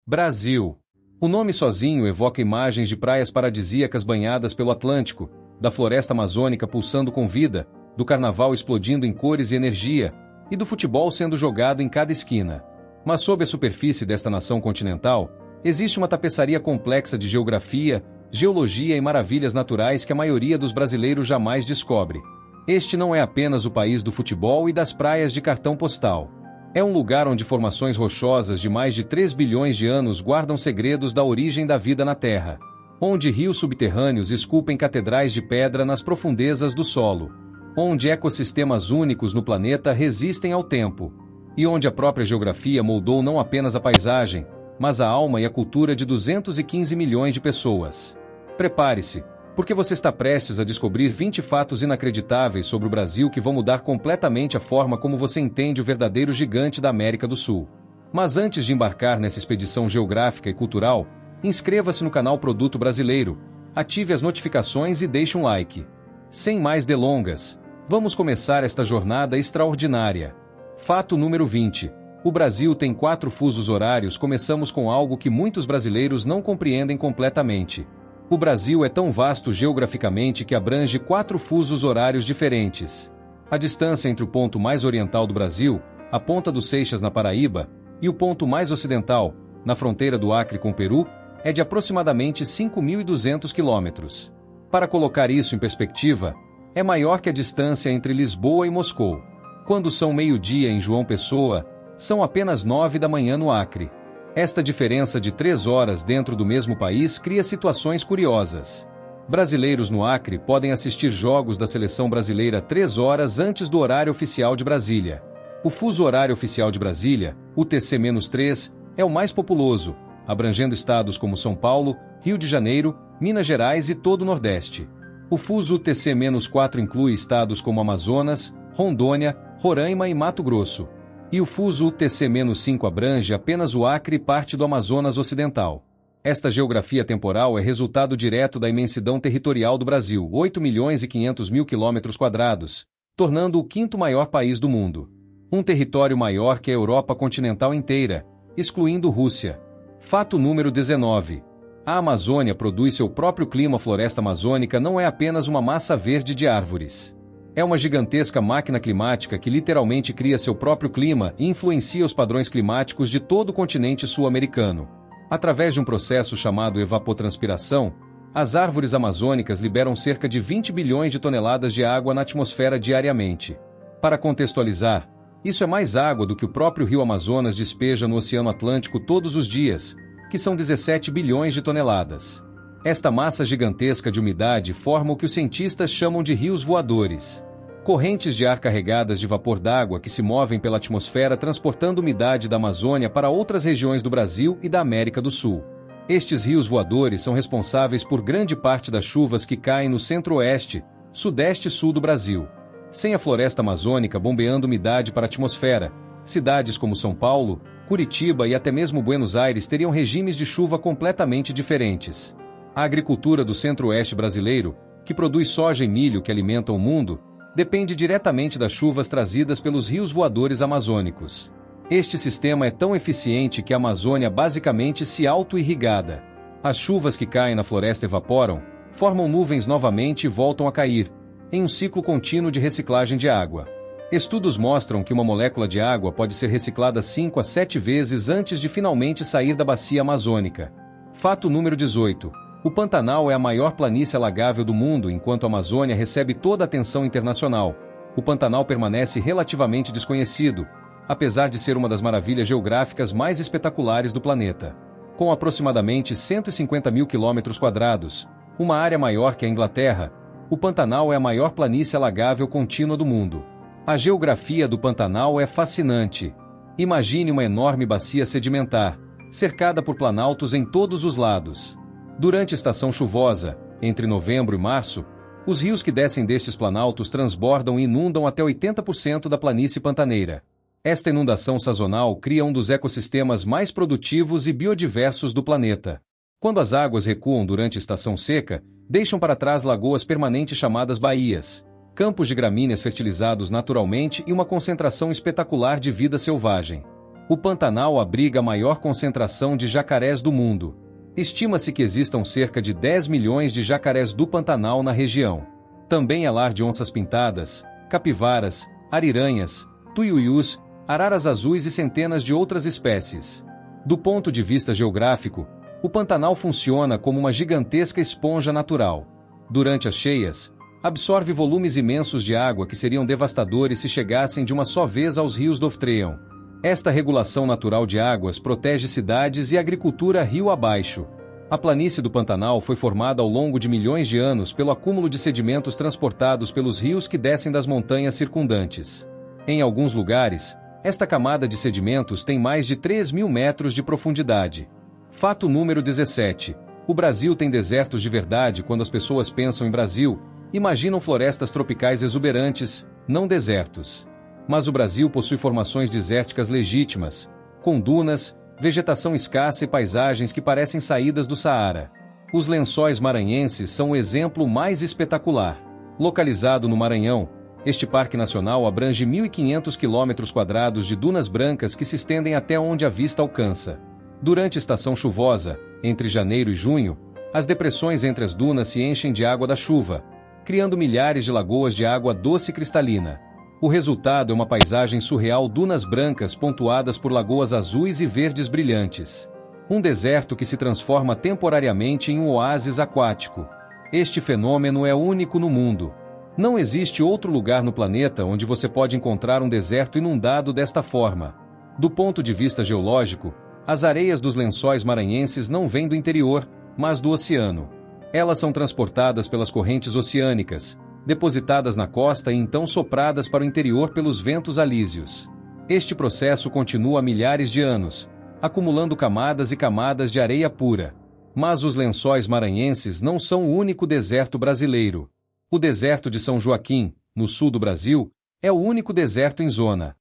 Brasil. O nome sozinho evoca imagens de praias paradisíacas banhadas pelo Atlântico, da floresta amazônica pulsando com vida, do carnaval explodindo em cores e energia, e do futebol sendo jogado em cada esquina. Mas sob a superfície desta nação continental, existe uma tapeçaria complexa de geografia, geologia e maravilhas naturais que a maioria dos brasileiros jamais descobre. Este não é apenas o país do futebol e das praias de cartão postal. É um lugar onde formações rochosas de mais de 3 bilhões de anos guardam segredos da origem da vida na Terra. Onde rios subterrâneos esculpem catedrais de pedra nas profundezas do solo. Onde ecossistemas únicos no planeta resistem ao tempo. E onde a própria geografia moldou não apenas a paisagem, mas a alma e a cultura de 215 milhões de pessoas. Prepare-se, porque você está prestes a descobrir 20 fatos inacreditáveis sobre o Brasil que vão mudar completamente a forma como você entende o verdadeiro gigante da América do Sul. Mas antes de embarcar nessa expedição geográfica e cultural, inscreva-se no canal Produto Brasileiro, ative as notificações e deixe um like. Sem mais delongas, vamos começar esta jornada extraordinária. Fato número 20. O Brasil tem 4 fusos horários. Começamos com algo que muitos brasileiros não compreendem completamente. O Brasil é tão vasto geograficamente que abrange 4 fusos horários diferentes. A distância entre o ponto mais oriental do Brasil, a Ponta dos Seixas na Paraíba, e o ponto mais ocidental, na fronteira do Acre com o Peru, é de aproximadamente 5.200 quilômetros. Para colocar isso em perspectiva, é maior que a distância entre Lisboa e Moscou. Quando são meio-dia em João Pessoa, são apenas 9 da manhã no Acre. Esta diferença de 3 horas dentro do mesmo país cria situações curiosas. Brasileiros no Acre podem assistir jogos da seleção brasileira 3 horas antes do horário oficial de Brasília. O fuso horário oficial de Brasília, UTC-3, é o mais populoso, abrangendo estados como São Paulo, Rio de Janeiro, Minas Gerais e todo o Nordeste. O fuso UTC-4 inclui estados como Amazonas, Rondônia, Roraima e Mato Grosso. E o fuso UTC-5 abrange apenas o Acre e parte do Amazonas Ocidental. Esta geografia temporal é resultado direto da imensidão territorial do Brasil, 8.500.000 km², tornando-o o 5º maior país do mundo. Um território maior que a Europa continental inteira, excluindo Rússia. Fato número 19. A Amazônia produz seu próprio clima. A floresta amazônica não é apenas uma massa verde de árvores. É uma gigantesca máquina climática que literalmente cria seu próprio clima e influencia os padrões climáticos de todo o continente sul-americano. Através de um processo chamado evapotranspiração, as árvores amazônicas liberam cerca de 20 bilhões de toneladas de água na atmosfera diariamente. Para contextualizar, isso é mais água do que o próprio rio Amazonas despeja no Oceano Atlântico todos os dias, que são 17 bilhões de toneladas. Esta massa gigantesca de umidade forma o que os cientistas chamam de rios voadores. Correntes de ar carregadas de vapor d'água que se movem pela atmosfera transportando umidade da Amazônia para outras regiões do Brasil e da América do Sul. Estes rios voadores são responsáveis por grande parte das chuvas que caem no centro-oeste, sudeste e sul do Brasil. Sem a floresta amazônica bombeando umidade para a atmosfera, cidades como São Paulo, Curitiba e até mesmo Buenos Aires teriam regimes de chuva completamente diferentes. A agricultura do centro-oeste brasileiro, que produz soja e milho que alimentam o mundo, depende diretamente das chuvas trazidas pelos rios voadores amazônicos. Este sistema é tão eficiente que a Amazônia basicamente se auto-irrigada. As chuvas que caem na floresta evaporam, formam nuvens novamente e voltam a cair, em um ciclo contínuo de reciclagem de água. Estudos mostram que uma molécula de água pode ser reciclada 5 a 7 vezes antes de finalmente sair da bacia amazônica. Fato número 18. O Pantanal é a maior planície alagável do mundo enquanto a Amazônia recebe toda a atenção internacional. O Pantanal permanece relativamente desconhecido, apesar de ser uma das maravilhas geográficas mais espetaculares do planeta. Com aproximadamente 150.000 km², uma área maior que a Inglaterra, o Pantanal é a maior planície alagável contínua do mundo. A geografia do Pantanal é fascinante. Imagine uma enorme bacia sedimentar, cercada por planaltos em todos os lados. Durante a estação chuvosa, entre novembro e março, os rios que descem destes planaltos transbordam e inundam até 80% da planície pantaneira. Esta inundação sazonal cria um dos ecossistemas mais produtivos e biodiversos do planeta. Quando as águas recuam durante a estação seca, deixam para trás lagoas permanentes chamadas baías, campos de gramíneas fertilizados naturalmente e uma concentração espetacular de vida selvagem. O Pantanal abriga a maior concentração de jacarés do mundo. Estima-se que existam cerca de 10 milhões de jacarés do Pantanal na região. Também é lar de onças-pintadas, capivaras, ariranhas, tuiuius, araras azuis e centenas de outras espécies. Do ponto de vista geográfico, o Pantanal funciona como uma gigantesca esponja natural. Durante as cheias, absorve volumes imensos de água que seriam devastadores se chegassem de uma só vez aos rios do Oftreuon. Esta regulação natural de águas protege cidades e agricultura rio abaixo. A planície do Pantanal foi formada ao longo de milhões de anos pelo acúmulo de sedimentos transportados pelos rios que descem das montanhas circundantes. Em alguns lugares, esta camada de sedimentos tem mais de 3.000 metros de profundidade. Fato número 17. O Brasil tem desertos de verdade. Quando as pessoas pensam em Brasil, imaginam florestas tropicais exuberantes, não desertos. Mas o Brasil possui formações desérticas legítimas, com dunas, vegetação escassa e paisagens que parecem saídas do Saara. Os Lençóis Maranhenses são o exemplo mais espetacular. Localizado no Maranhão, este parque nacional abrange 1.500 km² de dunas brancas que se estendem até onde a vista alcança. Durante a estação chuvosa, entre janeiro e junho, as depressões entre as dunas se enchem de água da chuva, criando milhares de lagoas de água doce e cristalina. O resultado é uma paisagem surreal: dunas brancas pontuadas por lagoas azuis e verdes brilhantes. Um deserto que se transforma temporariamente em um oásis aquático. Este fenômeno é único no mundo. Não existe outro lugar no planeta onde você pode encontrar um deserto inundado desta forma. Do ponto de vista geológico, as areias dos Lençóis Maranhenses não vêm do interior, mas do oceano. Elas são transportadas pelas correntes oceânicas, depositadas na costa e então sopradas para o interior pelos ventos alísios. Este processo continua há milhares de anos, acumulando camadas e camadas de areia pura. Mas os Lençóis Maranhenses não são o único deserto brasileiro. O deserto de São Joaquim, no sul do Brasil, é o único deserto em zona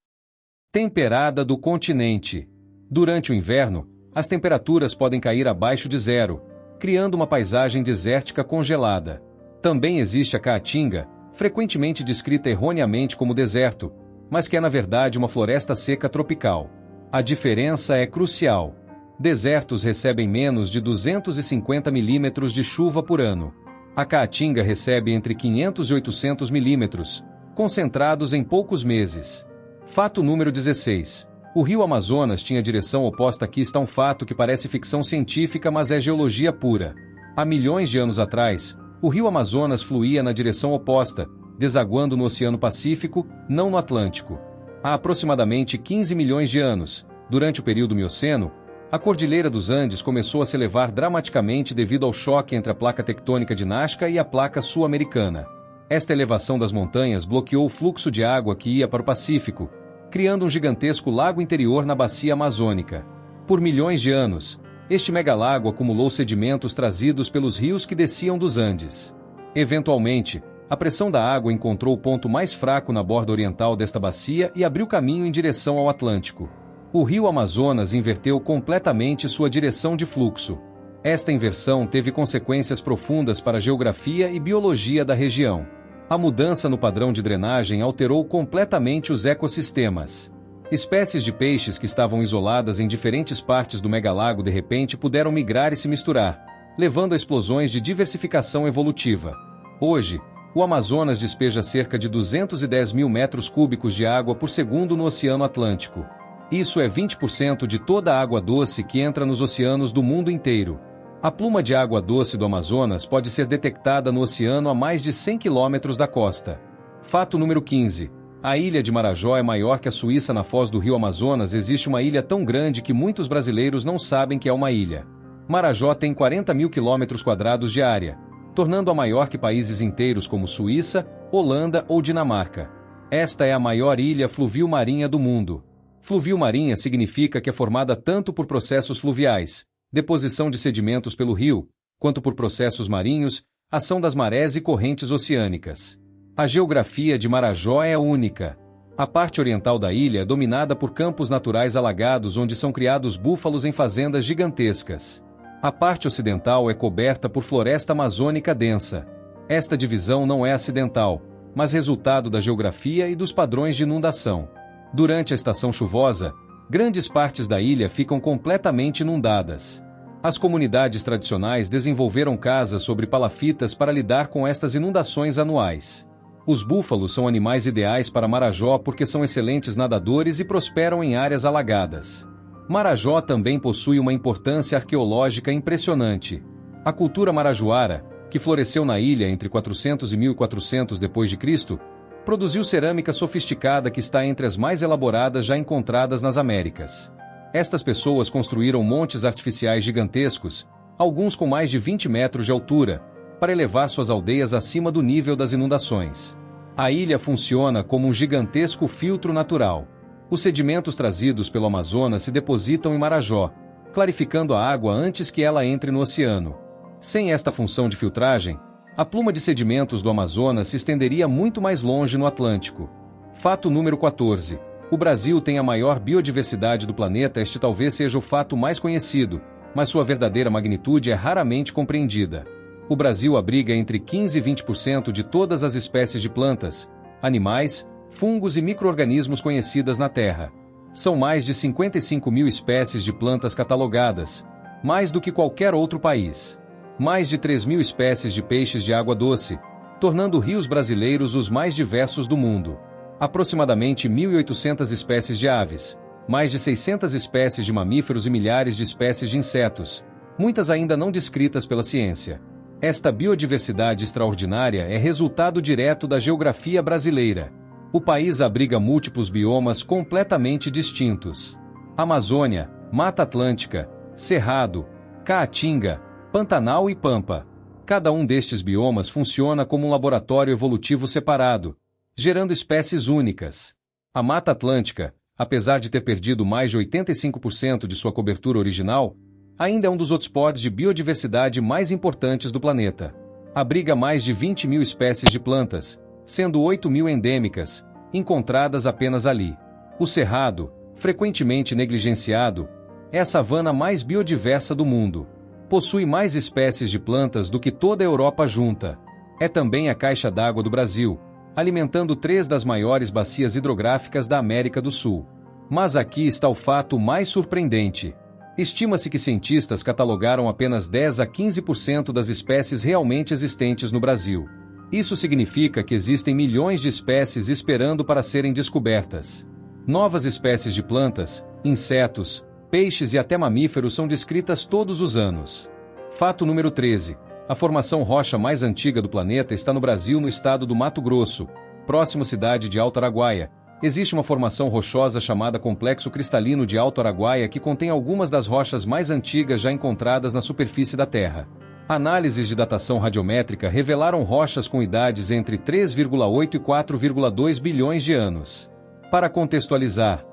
temperada do continente. Durante o inverno, as temperaturas podem cair abaixo de zero, criando uma paisagem desértica congelada. Também existe a Caatinga, frequentemente descrita erroneamente como deserto, mas que é na verdade uma floresta seca tropical. A diferença é crucial. Desertos recebem menos de 250 milímetros de chuva por ano. A Caatinga recebe entre 500 e 800 milímetros, concentrados em poucos meses. Fato número 16. O rio Amazonas tinha direção oposta. Aqui está um fato que parece ficção científica, mas é geologia pura. Há milhões de anos atrás, o rio Amazonas fluía na direção oposta, desaguando no Oceano Pacífico, não no Atlântico. Há aproximadamente 15 milhões de anos, durante o período Mioceno, a Cordilheira dos Andes começou a se elevar dramaticamente devido ao choque entre a placa tectônica de Nazca e a placa sul-americana. Esta elevação das montanhas bloqueou o fluxo de água que ia para o Pacífico, criando um gigantesco lago interior na bacia amazônica. Por milhões de anos, este megalago acumulou sedimentos trazidos pelos rios que desciam dos Andes. Eventualmente, a pressão da água encontrou o ponto mais fraco na borda oriental desta bacia e abriu caminho em direção ao Atlântico. O rio Amazonas inverteu completamente sua direção de fluxo. Esta inversão teve consequências profundas para a geografia e biologia da região. A mudança no padrão de drenagem alterou completamente os ecossistemas. Espécies de peixes que estavam isoladas em diferentes partes do megalago de repente puderam migrar e se misturar, levando a explosões de diversificação evolutiva. Hoje, o Amazonas despeja cerca de 210 mil metros cúbicos de água por segundo no Oceano Atlântico. Isso é 20% de toda a água doce que entra nos oceanos do mundo inteiro. A pluma de água doce do Amazonas pode ser detectada no oceano a mais de 100 quilômetros da costa. Fato número 15. A ilha de Marajó é maior que a Suíça. Na foz do rio Amazonas existe uma ilha tão grande que muitos brasileiros não sabem que é uma ilha. Marajó tem 40 mil quilômetros quadrados de área, tornando-a maior que países inteiros como Suíça, Holanda ou Dinamarca. Esta é a maior ilha fluvio-marinha do mundo. Fluvio-marinha significa que é formada tanto por processos fluviais, deposição de sedimentos pelo rio, quanto por processos marinhos, ação das marés e correntes oceânicas. A geografia de Marajó é única. A parte oriental da ilha é dominada por campos naturais alagados onde são criados búfalos em fazendas gigantescas. A parte ocidental é coberta por floresta amazônica densa. Esta divisão não é acidental, mas resultado da geografia e dos padrões de inundação. Durante a estação chuvosa, Grandes partes da ilha ficam completamente inundadas. As comunidades tradicionais desenvolveram casas sobre palafitas para lidar com estas inundações anuais. Os búfalos são animais ideais para Marajó porque são excelentes nadadores e prosperam em áreas alagadas. Marajó também possui uma importância arqueológica impressionante. A cultura marajoara, que floresceu na ilha entre 400 e 1400 d.C., produziu cerâmica sofisticada que está entre as mais elaboradas já encontradas nas Américas. Estas pessoas construíram montes artificiais gigantescos, alguns com mais de 20 metros de altura, para elevar suas aldeias acima do nível das inundações. A ilha funciona como um gigantesco filtro natural. Os sedimentos trazidos pelo Amazonas se depositam em Marajó, clarificando a água antes que ela entre no oceano. Sem esta função de filtragem, a pluma de sedimentos do Amazonas se estenderia muito mais longe no Atlântico. Fato número 14. O Brasil tem a maior biodiversidade do planeta. Este talvez seja o fato mais conhecido, mas sua verdadeira magnitude é raramente compreendida. O Brasil abriga entre 15% e 20% de todas as espécies de plantas, animais, fungos e micro-organismos conhecidas na Terra. São mais de 55 mil espécies de plantas catalogadas, mais do que qualquer outro país. Mais de 3 mil espécies de peixes de água doce, tornando rios brasileiros os mais diversos do mundo. Aproximadamente 1.800 espécies de aves, mais de 600 espécies de mamíferos e milhares de espécies de insetos, muitas ainda não descritas pela ciência. Esta biodiversidade extraordinária é resultado direto da geografia brasileira. O país abriga múltiplos biomas completamente distintos: Amazônia, Mata Atlântica, Cerrado, Caatinga, Pantanal e Pampa. Cada um destes biomas funciona como um laboratório evolutivo separado, gerando espécies únicas. A Mata Atlântica, apesar de ter perdido mais de 85% de sua cobertura original, ainda é um dos hotspots de biodiversidade mais importantes do planeta. Abriga mais de 20 mil espécies de plantas, sendo 8 mil endêmicas, encontradas apenas ali. O Cerrado, frequentemente negligenciado, é a savana mais biodiversa do mundo. Possui mais espécies de plantas do que toda a Europa junta. É também a caixa d'água do Brasil, alimentando 3 das maiores bacias hidrográficas da América do Sul. Mas aqui está o fato mais surpreendente. Estima-se que cientistas catalogaram apenas 10 a 15% das espécies realmente existentes no Brasil. Isso significa que existem milhões de espécies esperando para serem descobertas. Novas espécies de plantas, insetos, peixes e até mamíferos são descritas todos os anos. Fato número 13. A formação rocha mais antiga do planeta está no Brasil, no estado do Mato Grosso, próximo à cidade de Alto Araguaia. Existe uma formação rochosa chamada Complexo Cristalino de Alto Araguaia que contém algumas das rochas mais antigas já encontradas na superfície da Terra. Análises de datação radiométrica revelaram rochas com idades entre 3,8 e 4,2 bilhões de anos. Para contextualizar,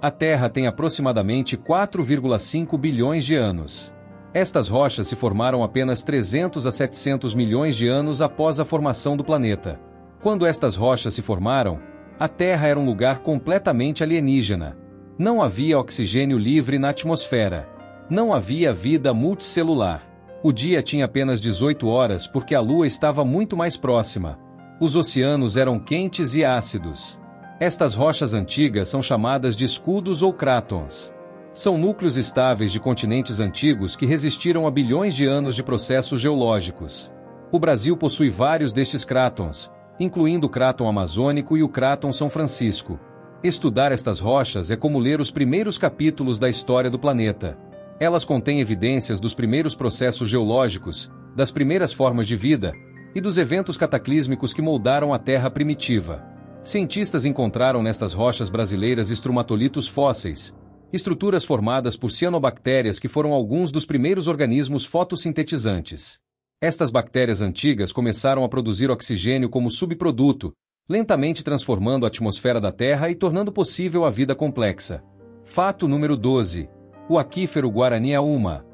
a Terra tem aproximadamente 4,5 bilhões de anos. Estas rochas se formaram apenas 300 a 700 milhões de anos após a formação do planeta. Quando estas rochas se formaram, a Terra era um lugar completamente alienígena. Não havia oxigênio livre na atmosfera. Não havia vida multicelular. O dia tinha apenas 18 horas porque a Lua estava muito mais próxima. Os oceanos eram quentes e ácidos. Estas rochas antigas são chamadas de escudos ou crátons. São núcleos estáveis de continentes antigos que resistiram a bilhões de anos de processos geológicos. O Brasil possui vários destes crátons, incluindo o cráton amazônico e o cráton São Francisco. Estudar estas rochas é como ler os primeiros capítulos da história do planeta. Elas contêm evidências dos primeiros processos geológicos, das primeiras formas de vida e dos eventos cataclísmicos que moldaram a Terra primitiva. Cientistas encontraram nestas rochas brasileiras estromatolitos fósseis, estruturas formadas por cianobactérias que foram alguns dos primeiros organismos fotossintetizantes. Estas bactérias antigas começaram a produzir oxigênio como subproduto, lentamente transformando a atmosfera da Terra e tornando possível a vida complexa. Fato número 12. O aquífero Guaraniaúma.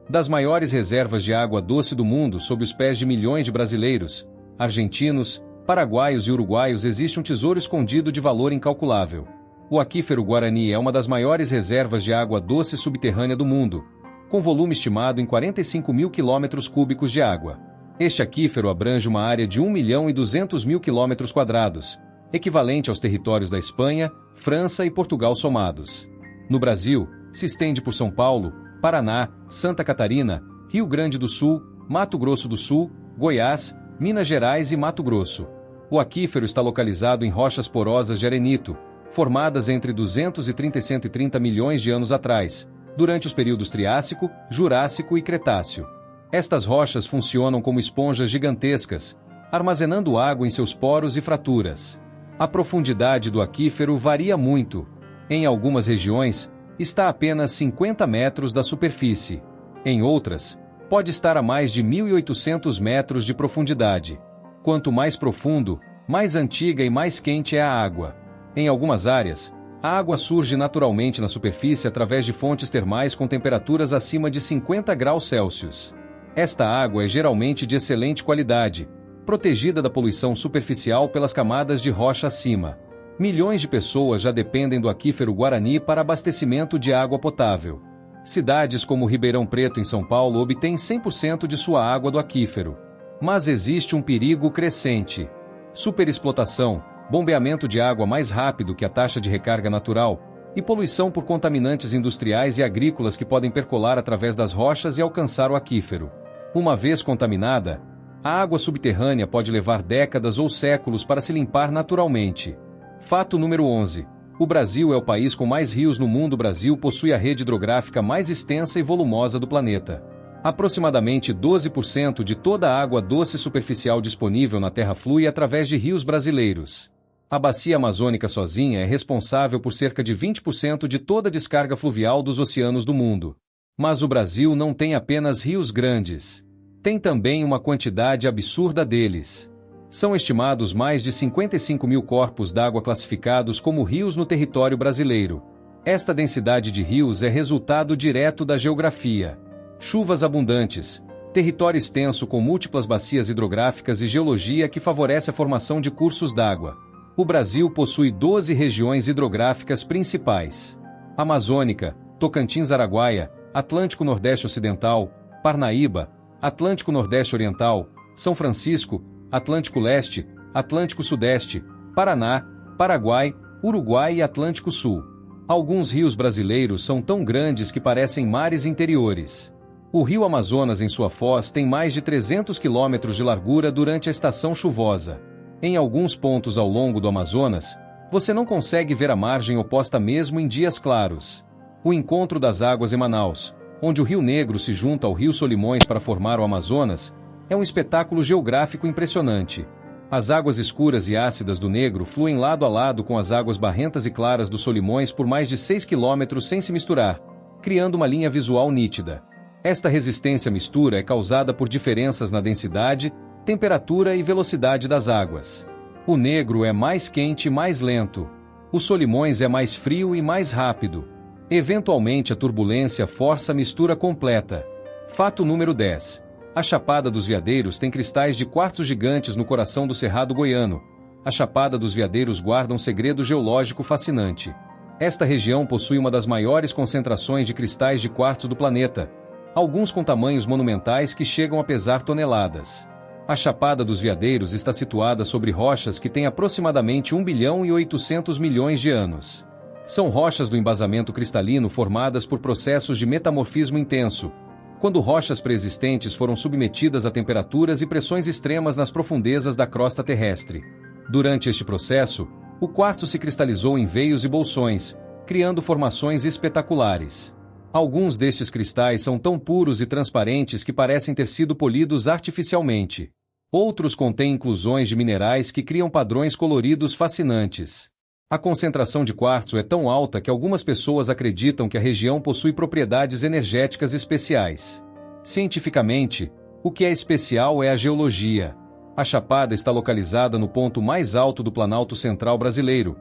Das maiores reservas de água doce do mundo sob os pés de milhões de brasileiros, argentinos, paraguaios e uruguaios existe um tesouro escondido de valor incalculável. O aquífero Guarani é uma das maiores reservas de água doce subterrânea do mundo, com volume estimado em 45 mil quilômetros cúbicos de água. Este aquífero abrange uma área de 1.200.000 km², equivalente aos territórios da Espanha, França e Portugal somados. No Brasil, se estende por São Paulo, Paraná, Santa Catarina, Rio Grande do Sul, Mato Grosso do Sul, Goiás, Minas Gerais e Mato Grosso. O aquífero está localizado em rochas porosas de arenito, formadas entre 230 e 130 milhões de anos atrás, durante os períodos Triássico, Jurássico e Cretáceo. Estas rochas funcionam como esponjas gigantescas, armazenando água em seus poros e fraturas. A profundidade do aquífero varia muito. Em algumas regiões, está a apenas 50 metros da superfície. Em outras, pode estar a mais de 1.800 metros de profundidade. Quanto mais profundo, mais antiga e mais quente é a água. Em algumas áreas, a água surge naturalmente na superfície através de fontes termais com temperaturas acima de 50 graus Celsius. Esta água é geralmente de excelente qualidade, protegida da poluição superficial pelas camadas de rocha acima. Milhões de pessoas já dependem do aquífero Guarani para abastecimento de água potável. Cidades como Ribeirão Preto, em São Paulo, obtêm 100% de sua água do aquífero. Mas existe um perigo crescente: superexplotação, bombeamento de água mais rápido que a taxa de recarga natural e poluição por contaminantes industriais e agrícolas que podem percolar através das rochas e alcançar o aquífero. Uma vez contaminada, a água subterrânea pode levar décadas ou séculos para se limpar naturalmente. Fato número 11. O Brasil é o país com mais rios no mundo. O Brasil possui a rede hidrográfica mais extensa e volumosa do planeta. Aproximadamente 12% de toda a água doce superficial disponível na Terra flui através de rios brasileiros. A bacia amazônica sozinha é responsável por cerca de 20% de toda a descarga fluvial dos oceanos do mundo. Mas o Brasil não tem apenas rios grandes. Tem também uma quantidade absurda deles. São estimados mais de 55 mil corpos d'água classificados como rios no território brasileiro. Esta densidade de rios é resultado direto da geografia. Chuvas abundantes, território extenso com múltiplas bacias hidrográficas e geologia que favorece a formação de cursos d'água. O Brasil possui 12 regiões hidrográficas principais: Amazônica, Tocantins-Araguaia, Atlântico Nordeste Ocidental, Parnaíba, Atlântico Nordeste Oriental, São Francisco, Atlântico Leste, Atlântico Sudeste, Paraná, Paraguai, Uruguai e Atlântico Sul. Alguns rios brasileiros são tão grandes que parecem mares interiores. O rio Amazonas, em sua foz, tem mais de 300 quilômetros de largura durante a estação chuvosa. Em alguns pontos ao longo do Amazonas, você não consegue ver a margem oposta mesmo em dias claros. O encontro das águas em Manaus, onde o Rio Negro se junta ao Rio Solimões para formar o Amazonas, é um espetáculo geográfico impressionante. As águas escuras e ácidas do Negro fluem lado a lado com as águas barrentas e claras do Solimões por mais de 6 quilômetros sem se misturar, criando uma linha visual nítida. Esta resistência à mistura é causada por diferenças na densidade, temperatura e velocidade das águas. O Negro é mais quente e mais lento. O Solimões é mais frio e mais rápido. Eventualmente, a turbulência força a mistura completa. Fato número 10. A Chapada dos Veadeiros tem cristais de quartzo gigantes no coração do Cerrado goiano. A Chapada dos Veadeiros guarda um segredo geológico fascinante. Esta região possui uma das maiores concentrações de cristais de quartzo do planeta, alguns com tamanhos monumentais que chegam a pesar toneladas. A Chapada dos Veadeiros está situada sobre rochas que têm aproximadamente 1 bilhão e 800 milhões de anos. São rochas do embasamento cristalino formadas por processos de metamorfismo intenso, quando rochas pré-existentes foram submetidas a temperaturas e pressões extremas nas profundezas da crosta terrestre. Durante este processo, o quartzo se cristalizou em veios e bolsões, criando formações espetaculares. Alguns destes cristais são tão puros e transparentes que parecem ter sido polidos artificialmente. Outros contêm inclusões de minerais que criam padrões coloridos fascinantes. A concentração de quartzo é tão alta que algumas pessoas acreditam que a região possui propriedades energéticas especiais. Cientificamente, o que é especial é a geologia. A Chapada está localizada no ponto mais alto do Planalto Central brasileiro,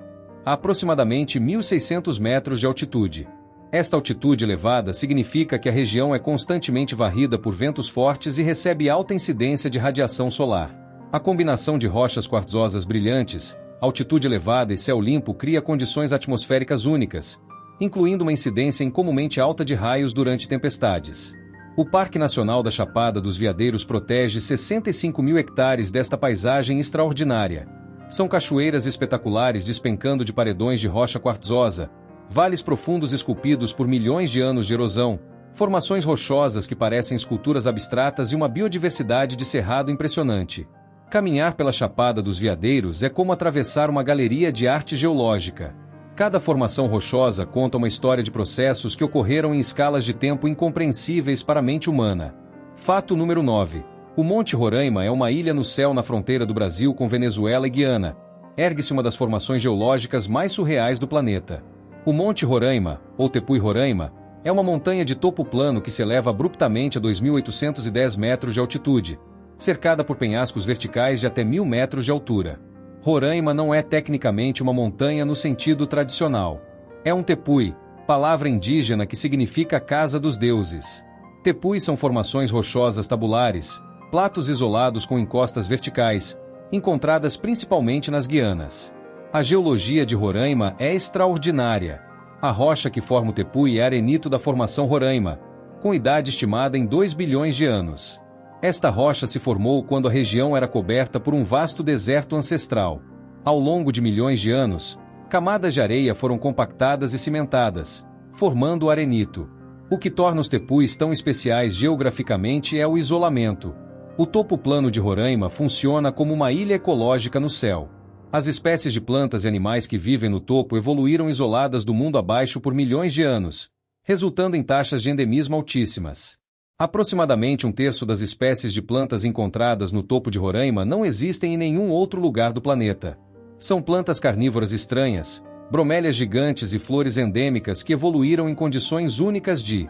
a aproximadamente 1.600 metros de altitude. Esta altitude elevada significa que a região é constantemente varrida por ventos fortes e recebe alta incidência de radiação solar. A combinação de rochas quartzosas brilhantes, altitude elevada e céu limpo cria condições atmosféricas únicas, incluindo uma incidência incomumente alta de raios durante tempestades. O Parque Nacional da Chapada dos Veadeiros protege 65 mil hectares desta paisagem extraordinária. São cachoeiras espetaculares despencando de paredões de rocha quartzosa, vales profundos esculpidos por milhões de anos de erosão, formações rochosas que parecem esculturas abstratas e uma biodiversidade de cerrado impressionante. Caminhar pela Chapada dos Veadeiros é como atravessar uma galeria de arte geológica. Cada formação rochosa conta uma história de processos que ocorreram em escalas de tempo incompreensíveis para a mente humana. Fato número 9. O Monte Roraima é uma ilha no céu na fronteira do Brasil com Venezuela e Guiana. Ergue-se uma das formações geológicas mais surreais do planeta. O Monte Roraima, ou Tepuy Roraima, é uma montanha de topo plano que se eleva abruptamente a 2.810 metros de altitude, cercada por penhascos verticais de até 1.000 metros de altura. Roraima não é tecnicamente uma montanha no sentido tradicional. É um tepuy, palavra indígena que significa casa dos deuses. Tepuis são formações rochosas tabulares, platos isolados com encostas verticais, encontradas principalmente nas Guianas. A geologia de Roraima é extraordinária. A rocha que forma o tepuy é arenito da formação Roraima, com idade estimada em 2 bilhões de anos. Esta rocha se formou quando a região era coberta por um vasto deserto ancestral. Ao longo de milhões de anos, camadas de areia foram compactadas e cimentadas, formando o arenito. O que torna os tepuis tão especiais geograficamente é o isolamento. O topo plano de Roraima funciona como uma ilha ecológica no céu. As espécies de plantas e animais que vivem no topo evoluíram isoladas do mundo abaixo por milhões de anos, resultando em taxas de endemismo altíssimas. Aproximadamente 1/3 das espécies de plantas encontradas no topo de Roraima não existem em nenhum outro lugar do planeta. São plantas carnívoras estranhas, bromélias gigantes e flores endêmicas que evoluíram em condições únicas de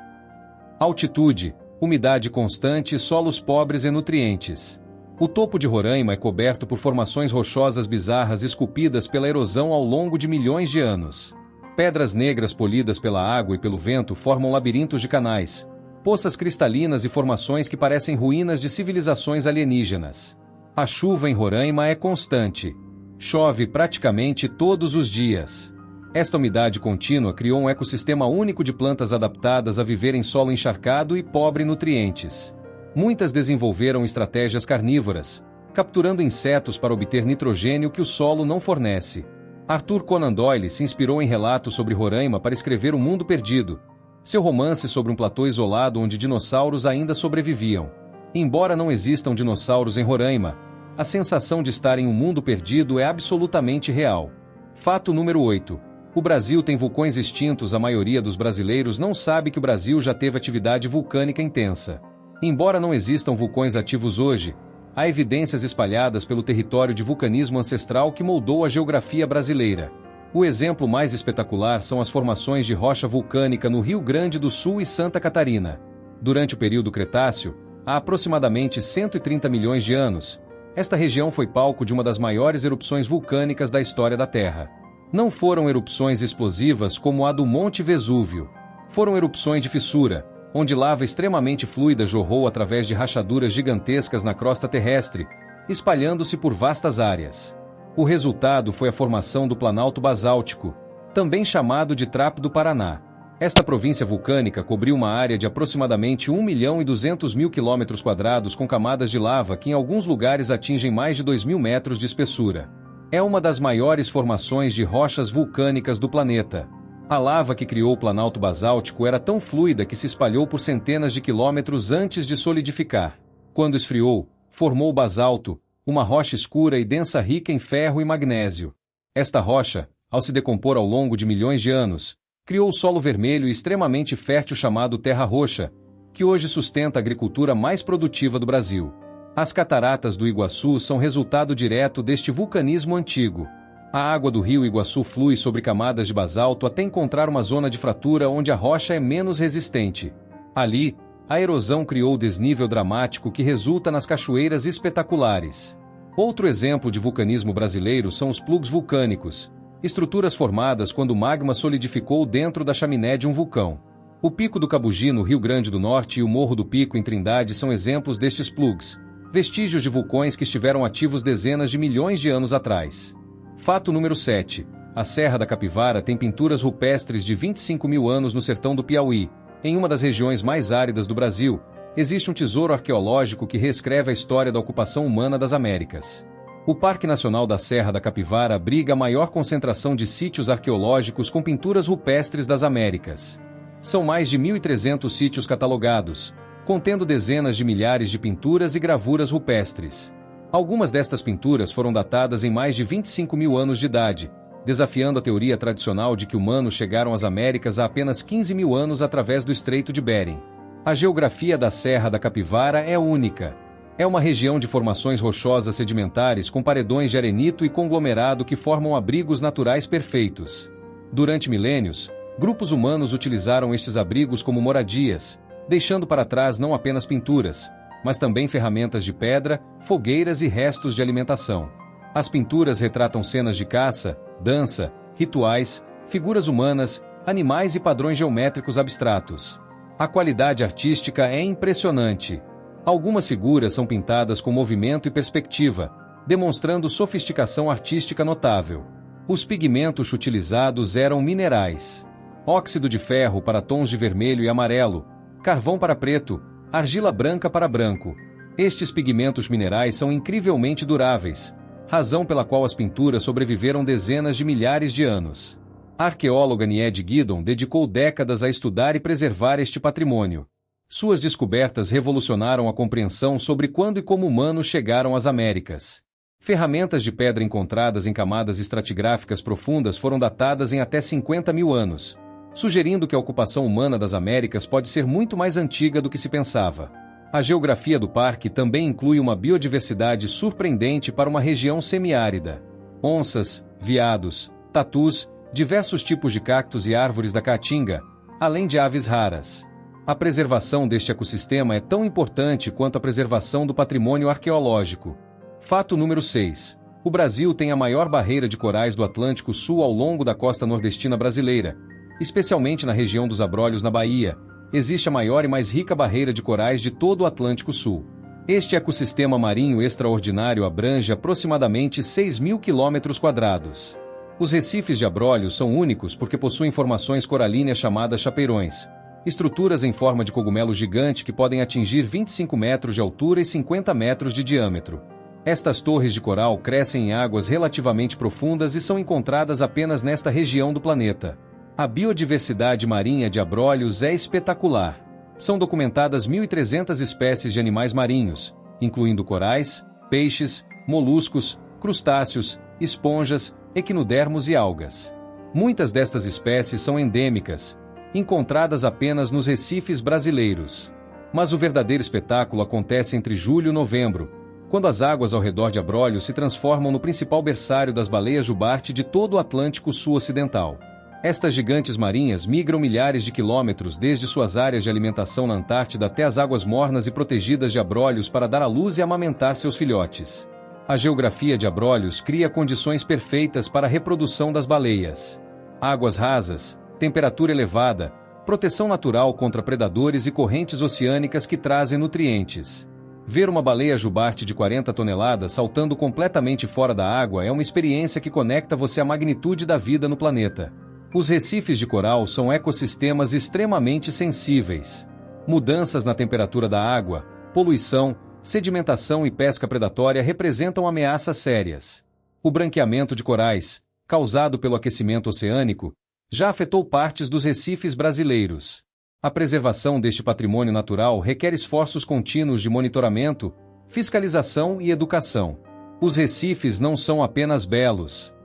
altitude, umidade constante e solos pobres em nutrientes. O topo de Roraima é coberto por formações rochosas bizarras esculpidas pela erosão ao longo de milhões de anos. Pedras negras polidas pela água e pelo vento formam labirintos de canais, poças cristalinas e formações que parecem ruínas de civilizações alienígenas. A chuva em Roraima é constante. Chove praticamente todos os dias. Esta umidade contínua criou um ecossistema único de plantas adaptadas a viver em solo encharcado e pobre em nutrientes. Muitas desenvolveram estratégias carnívoras, capturando insetos para obter nitrogênio que o solo não fornece. Arthur Conan Doyle se inspirou em relatos sobre Roraima para escrever O Mundo Perdido, seu romance sobre um platô isolado onde dinossauros ainda sobreviviam. Embora não existam dinossauros em Roraima, a sensação de estar em um mundo perdido é absolutamente real. Fato número 8. O Brasil tem vulcões extintos. A maioria dos brasileiros não sabe que o Brasil já teve atividade vulcânica intensa. Embora não existam vulcões ativos hoje, há evidências espalhadas pelo território de vulcanismo ancestral que moldou a geografia brasileira. O exemplo mais espetacular são as formações de rocha vulcânica no Rio Grande do Sul e Santa Catarina. Durante o período Cretáceo, há aproximadamente 130 milhões de anos, esta região foi palco de uma das maiores erupções vulcânicas da história da Terra. Não foram erupções explosivas como a do Monte Vesúvio. Foram erupções de fissura, onde lava extremamente fluida jorrou através de rachaduras gigantescas na crosta terrestre, espalhando-se por vastas áreas. O resultado foi a formação do Planalto Basáltico, também chamado de Trapo do Paraná. Esta província vulcânica cobriu uma área de aproximadamente 1.200.000 km² com camadas de lava que em alguns lugares atingem mais de 2.000 metros de espessura. É uma das maiores formações de rochas vulcânicas do planeta. A lava que criou o Planalto Basáltico era tão fluida que se espalhou por centenas de quilômetros antes de solidificar. Quando esfriou, formou o basalto, uma rocha escura e densa rica em ferro e magnésio. Esta rocha, ao se decompor ao longo de milhões de anos, criou o solo vermelho e extremamente fértil chamado Terra Roxa, que hoje sustenta a agricultura mais produtiva do Brasil. As cataratas do Iguaçu são resultado direto deste vulcanismo antigo. A água do rio Iguaçu flui sobre camadas de basalto até encontrar uma zona de fratura onde a rocha é menos resistente. Ali, a erosão criou o desnível dramático que resulta nas cachoeiras espetaculares. Outro exemplo de vulcanismo brasileiro são os plugs vulcânicos, estruturas formadas quando o magma solidificou dentro da chaminé de um vulcão. O Pico do Cabugi no Rio Grande do Norte e o Morro do Pico em Trindade são exemplos destes plugs, vestígios de vulcões que estiveram ativos dezenas de milhões de anos atrás. Fato número 7. A Serra da Capivara tem pinturas rupestres de 25.000 anos no sertão do Piauí. Em uma das regiões mais áridas do Brasil, existe um tesouro arqueológico que reescreve a história da ocupação humana das Américas. O Parque Nacional da Serra da Capivara abriga a maior concentração de sítios arqueológicos com pinturas rupestres das Américas. São mais de 1.300 sítios catalogados, contendo dezenas de milhares de pinturas e gravuras rupestres. Algumas destas pinturas foram datadas em mais de 25 mil anos de idade, desafiando a teoria tradicional de que humanos chegaram às Américas há apenas 15 mil anos através do Estreito de Bering. A geografia da Serra da Capivara é única. É uma região de formações rochosas sedimentares com paredões de arenito e conglomerado que formam abrigos naturais perfeitos. Durante milênios, grupos humanos utilizaram estes abrigos como moradias, deixando para trás não apenas pinturas, mas também ferramentas de pedra, fogueiras e restos de alimentação. As pinturas retratam cenas de caça, dança, rituais, figuras humanas, animais e padrões geométricos abstratos. A qualidade artística é impressionante. Algumas figuras são pintadas com movimento e perspectiva, demonstrando sofisticação artística notável. Os pigmentos utilizados eram minerais: óxido de ferro para tons de vermelho e amarelo, carvão para preto, argila branca para branco. Estes pigmentos minerais são incrivelmente duráveis, razão pela qual as pinturas sobreviveram dezenas de milhares de anos. A arqueóloga Nied Guidon dedicou décadas a estudar e preservar este patrimônio. Suas descobertas revolucionaram a compreensão sobre quando e como humanos chegaram às Américas. Ferramentas de pedra encontradas em camadas estratigráficas profundas foram datadas em até 50 mil anos, sugerindo que a ocupação humana das Américas pode ser muito mais antiga do que se pensava. A geografia do parque também inclui uma biodiversidade surpreendente para uma região semiárida. Onças, veados, tatus, diversos tipos de cactos e árvores da caatinga, além de aves raras. A preservação deste ecossistema é tão importante quanto a preservação do patrimônio arqueológico. Fato número 6. O Brasil tem a maior barreira de corais do Atlântico Sul ao longo da costa nordestina brasileira, especialmente na região dos Abrolhos na Bahia. Existe a maior e mais rica barreira de corais de todo o Atlântico Sul. Este ecossistema marinho extraordinário abrange aproximadamente 6.000 km². Os recifes de Abrolhos são únicos porque possuem formações coralíneas chamadas chapeirões, estruturas em forma de cogumelo gigante que podem atingir 25 metros de altura e 50 metros de diâmetro. Estas torres de coral crescem em águas relativamente profundas e são encontradas apenas nesta região do planeta. A biodiversidade marinha de Abrolhos é espetacular. São documentadas 1.300 espécies de animais marinhos, incluindo corais, peixes, moluscos, crustáceos, esponjas, equinodermos e algas. Muitas destas espécies são endêmicas, encontradas apenas nos recifes brasileiros. Mas o verdadeiro espetáculo acontece entre julho e novembro, quando as águas ao redor de Abrolhos se transformam no principal berçário das baleias jubarte de todo o Atlântico Sul Ocidental. Estas gigantes marinhas migram milhares de quilômetros desde suas áreas de alimentação na Antártida até as águas mornas e protegidas de Abrolhos para dar à luz e amamentar seus filhotes. A geografia de Abrolhos cria condições perfeitas para a reprodução das baleias. Águas rasas, temperatura elevada, proteção natural contra predadores e correntes oceânicas que trazem nutrientes. Ver uma baleia jubarte de 40 toneladas saltando completamente fora da água é uma experiência que conecta você à magnitude da vida no planeta. Os recifes de coral são ecossistemas extremamente sensíveis. Mudanças na temperatura da água, poluição, sedimentação e pesca predatória representam ameaças sérias. O branqueamento de corais, causado pelo aquecimento oceânico, já afetou partes dos recifes brasileiros. A preservação deste patrimônio natural requer esforços contínuos de monitoramento, fiscalização e educação. Os recifes não são apenas belos.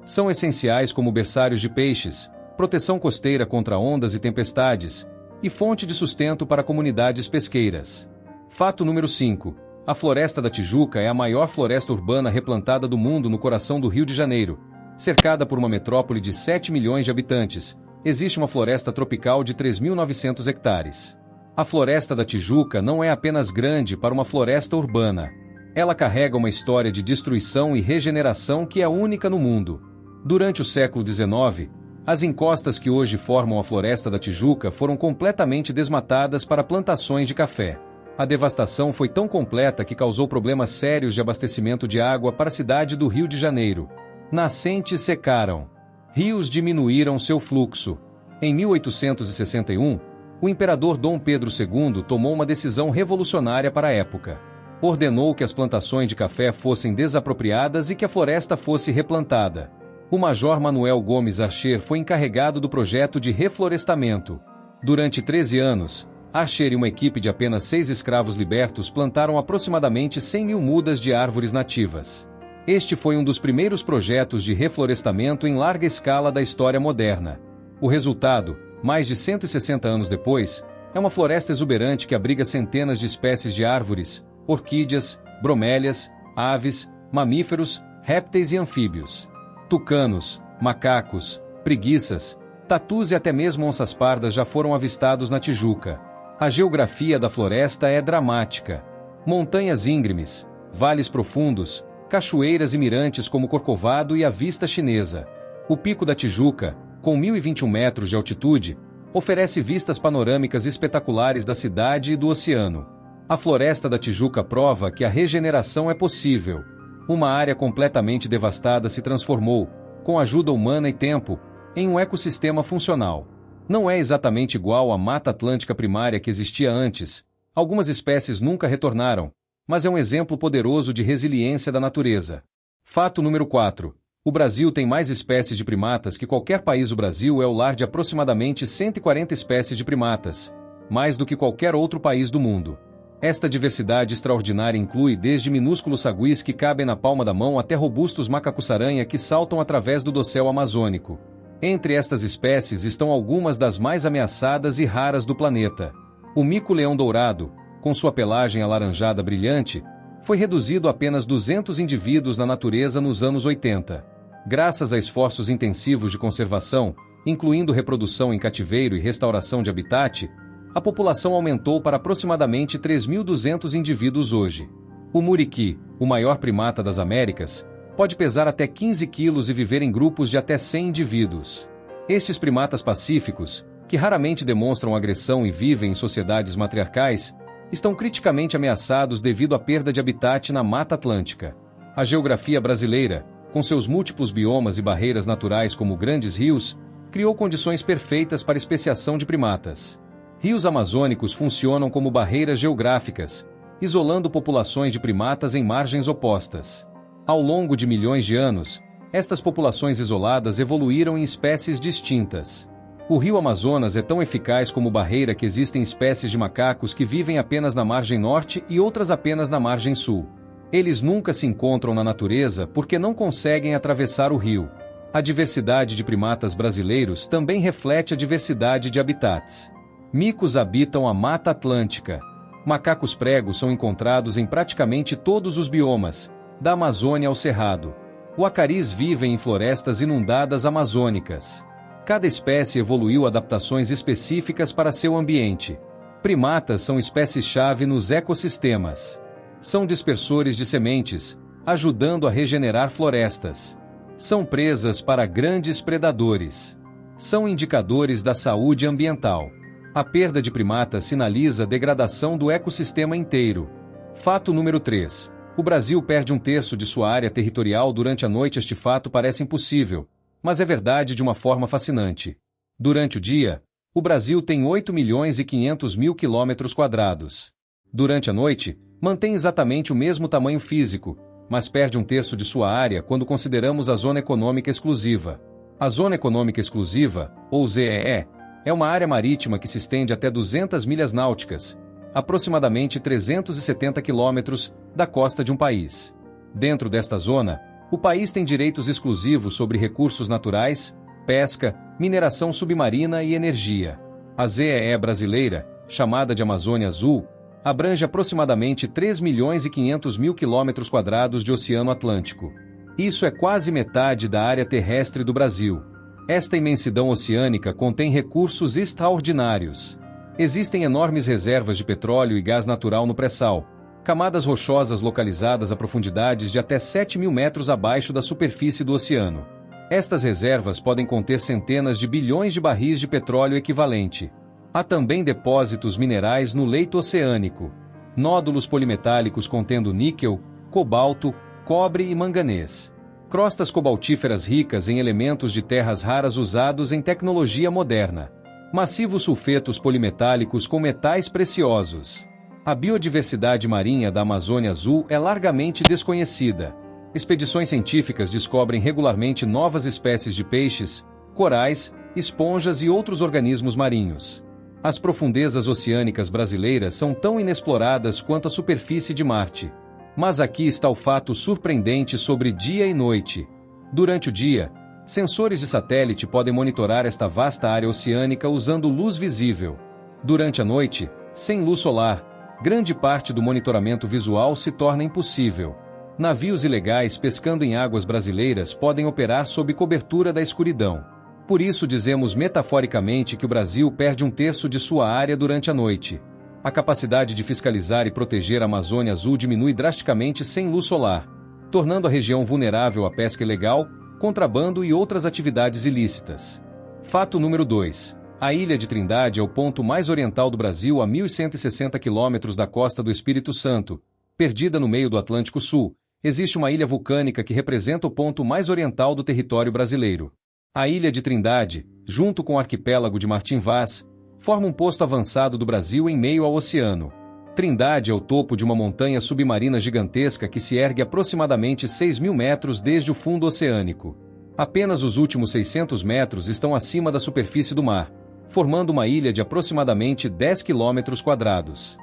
São essenciais como berçários de peixes, proteção costeira contra ondas e tempestades, e fonte de sustento para comunidades pesqueiras. Fato número 5. A Floresta da Tijuca é a maior floresta urbana replantada do mundo no coração do Rio de Janeiro. Cercada por uma metrópole de 7 milhões de habitantes, existe uma floresta tropical de 3.900 hectares. A Floresta da Tijuca não é apenas grande para uma floresta urbana. Ela carrega uma história de destruição e regeneração que é única no mundo. Durante o século XIX, as encostas que hoje formam a Floresta da Tijuca foram completamente desmatadas para plantações de café. A devastação foi tão completa que causou problemas sérios de abastecimento de água para a cidade do Rio de Janeiro. Nascentes secaram. Rios diminuíram seu fluxo. Em 1861, o imperador Dom Pedro II tomou uma decisão revolucionária para a época. Ordenou que as plantações de café fossem desapropriadas e que a floresta fosse replantada. O Major Manuel Gomes Archer foi encarregado do projeto de reflorestamento. Durante 13 anos, Archer e uma equipe de apenas 6 escravos libertos plantaram aproximadamente 100 mil mudas de árvores nativas. Este foi um dos primeiros projetos de reflorestamento em larga escala da história moderna. O resultado, mais de 160 anos depois, é uma floresta exuberante que abriga centenas de espécies de árvores, orquídeas, bromélias, aves, mamíferos, répteis e anfíbios. Tucanos, macacos, preguiças, tatus e até mesmo onças pardas já foram avistados na Tijuca. A geografia da floresta é dramática. Montanhas íngremes, vales profundos, cachoeiras e mirantes como Corcovado e a Vista Chinesa. O Pico da Tijuca, com 1.021 metros de altitude, oferece vistas panorâmicas espetaculares da cidade e do oceano. A Floresta da Tijuca prova que a regeneração é possível. Uma área completamente devastada se transformou, com ajuda humana e tempo, em um ecossistema funcional. Não é exatamente igual à Mata Atlântica primária que existia antes. Algumas espécies nunca retornaram, mas é um exemplo poderoso de resiliência da natureza. Fato número 4. O Brasil tem mais espécies de primatas que qualquer país. O Brasil é o lar de aproximadamente 140 espécies de primatas, mais do que qualquer outro país do mundo. Esta diversidade extraordinária inclui desde minúsculos saguis que cabem na palma da mão até robustos macacos-aranha que saltam através do dossel amazônico. Entre estas espécies estão algumas das mais ameaçadas e raras do planeta. O mico-leão dourado, com sua pelagem alaranjada brilhante, foi reduzido a apenas 200 indivíduos na natureza nos anos 80. Graças a esforços intensivos de conservação, incluindo reprodução em cativeiro e restauração de habitat, a população aumentou para aproximadamente 3.200 indivíduos hoje. O muriqui, o maior primata das Américas, pode pesar até 15 quilos e viver em grupos de até 100 indivíduos. Estes primatas pacíficos, que raramente demonstram agressão e vivem em sociedades matriarcais, estão criticamente ameaçados devido à perda de habitat na Mata Atlântica. A geografia brasileira, com seus múltiplos biomas e barreiras naturais como grandes rios, criou condições perfeitas para a especiação de primatas. Rios amazônicos funcionam como barreiras geográficas, isolando populações de primatas em margens opostas. Ao longo de milhões de anos, estas populações isoladas evoluíram em espécies distintas. O rio Amazonas é tão eficaz como barreira que existem espécies de macacos que vivem apenas na margem norte e outras apenas na margem sul. Eles nunca se encontram na natureza porque não conseguem atravessar o rio. A diversidade de primatas brasileiros também reflete a diversidade de habitats. Micos habitam a Mata Atlântica. Macacos pregos são encontrados em praticamente todos os biomas, da Amazônia ao Cerrado. Uacaris vivem em florestas inundadas amazônicas. Cada espécie evoluiu adaptações específicas para seu ambiente. Primatas são espécies-chave nos ecossistemas. São dispersores de sementes, ajudando a regenerar florestas. São presas para grandes predadores. São indicadores da saúde ambiental. A perda de primatas sinaliza a degradação do ecossistema inteiro. Fato número 3. O Brasil perde 1/3 de sua área territorial durante a noite. Este fato parece impossível, mas é verdade de uma forma fascinante. Durante o dia, o Brasil tem 8.500.000 km². Durante a noite, mantém exatamente o mesmo tamanho físico, mas perde 1/3 de sua área quando consideramos a Zona Econômica Exclusiva. A Zona Econômica Exclusiva, ou ZEE, é uma área marítima que se estende até 200 milhas náuticas, aproximadamente 370 quilômetros, da costa de um país. Dentro desta zona, o país tem direitos exclusivos sobre recursos naturais, pesca, mineração submarina e energia. A ZEE brasileira, chamada de Amazônia Azul, abrange aproximadamente 3.500.000 km² de Oceano Atlântico. Isso é quase metade da área terrestre do Brasil. Esta imensidão oceânica contém recursos extraordinários. Existem enormes reservas de petróleo e gás natural no pré-sal, camadas rochosas localizadas a profundidades de até 7.000 metros abaixo da superfície do oceano. Estas reservas podem conter centenas de bilhões de barris de petróleo equivalente. Há também depósitos minerais no leito oceânico. Nódulos polimetálicos contendo níquel, cobalto, cobre e manganês. Crostas cobaltíferas ricas em elementos de terras raras usados em tecnologia moderna. Massivos sulfetos polimetálicos com metais preciosos. A biodiversidade marinha da Amazônia Azul é largamente desconhecida. Expedições científicas descobrem regularmente novas espécies de peixes, corais, esponjas e outros organismos marinhos. As profundezas oceânicas brasileiras são tão inexploradas quanto a superfície de Marte. Mas aqui está o fato surpreendente sobre dia e noite. Durante o dia, sensores de satélite podem monitorar esta vasta área oceânica usando luz visível. Durante a noite, sem luz solar, grande parte do monitoramento visual se torna impossível. Navios ilegais pescando em águas brasileiras podem operar sob cobertura da escuridão. Por isso dizemos metaforicamente que o Brasil perde um terço de sua área durante a noite. A capacidade de fiscalizar e proteger a Amazônia Azul diminui drasticamente sem luz solar, tornando a região vulnerável à pesca ilegal, contrabando e outras atividades ilícitas. Fato número 2. A Ilha de Trindade é o ponto mais oriental do Brasil a 1.160 quilômetros da costa do Espírito Santo. Perdida no meio do Atlântico Sul, existe uma ilha vulcânica que representa o ponto mais oriental do território brasileiro. A Ilha de Trindade, junto com o arquipélago de Martim Vaz, forma um posto avançado do Brasil em meio ao oceano. Trindade é o topo de uma montanha submarina gigantesca que se ergue aproximadamente 6.000 metros desde o fundo oceânico. Apenas os últimos 600 metros estão acima da superfície do mar, formando uma ilha de aproximadamente 10 quilômetros quadrados.